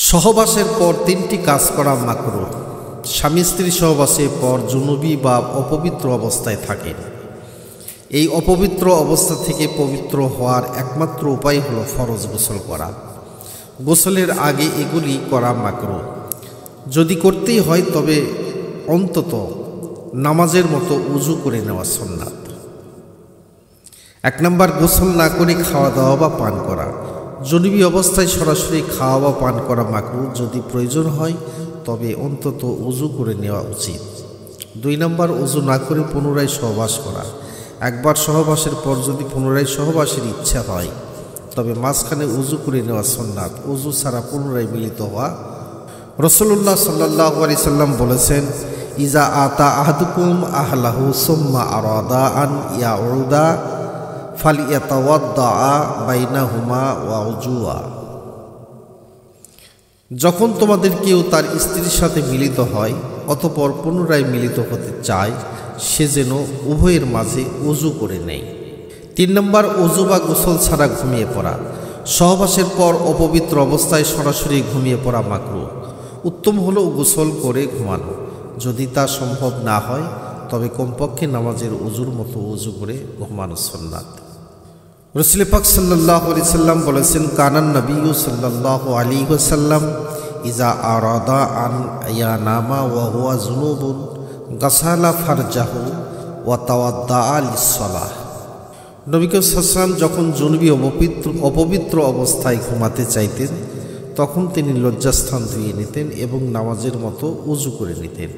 সহবাসের পর তিনটি কাজ করা মাকরুহ। স্বামী স্ত্রী সহবাসের পর জুনুবি বা অপবিত্র অবস্থায় থাকেন। এই অপবিত্র অবস্থা থেকে পবিত্র হওয়ার একমাত্র উপায় হলো ফরজ গোসল করা। গোসলের আগে এগুলি করা মাকরুহ। যদি করতেই হয় তবে অন্তত নামাজের মতো উজু করে নেওয়া সুন্নাত। 1 নম্বর, গোসল না করে খাওয়া দাওয়া বা পান করা। জুনুবি অবস্থায় সরাসরি খাওয়া বা পান করা মাকরুহ। যদি প্রয়োজন হয় তবে অন্তত উজু করে নেওয়া উচিত। 2 নম্বর, উজু না করে পুনরায় সহবাস করা। একবার সহবাসের পর যদি পুনরায় সহবাসের ইচ্ছা হয় তবে মাঝখানে উজু করে নেওয়া সুন্নাত। উজু ছাড়া পুনরায় মিলিত হওয়া। রাসূলুল্লাহ সাল্লাল্লাহু আলাইহি সাল্লাম বলেছেন, ইজা আতা আহাদুকুম আহলাহু সুম্মা আরাদা আন ইয়াউদা ফালিয়াতাওয়াদ্দা বাইনাহুমা ওয়াউজুয়া। যখন তোমাদের কেউ তার স্ত্রীর সাথে মিলিত হয় অতঃপর পুনরায় মিলিত হতে চায়, সে যেন উভয়ের মাঝে উজু করে নেয়। 3 নম্বর, উজু বা গোসল ছাড়া ঘুমিয়ে পড়া। সহবাসের পর অপবিত্র অবস্থায় সরাসরি ঘুমিয়ে পড়া মাকরুহ। উত্তম হলো গোসল করে ঘুমানো। যদি তা সম্ভব না হয় তবে কমপক্ষে নামাজের উজুর মতো উজু করে ঘুমানো সুন্নাত। রাসূল পাক সাল্লাল্লাহু আলাইহি সাল্লাম বলেছেন, কানান নবী সাল্লাল্লাহু আলাইহি ওয়াসাল্লাম ইজা আরাদা আন ইয়ানামা ওয়া হুয়া জুনুবুন গাসালা ফারজাহু ওয়া তাওয়াদ্দা লিস-সালাহ। নবী সাল্লাল্লাহু আলাইহি ওয়াসাল্লাম যখন জুনুবি অপবিত্র অবস্থায় ঘুমাতে চাইতেন তখন তিনি লজ্জাস্থান ধুয়ে নিতেন এবং নামাজের মতো উজু করে নিতেন।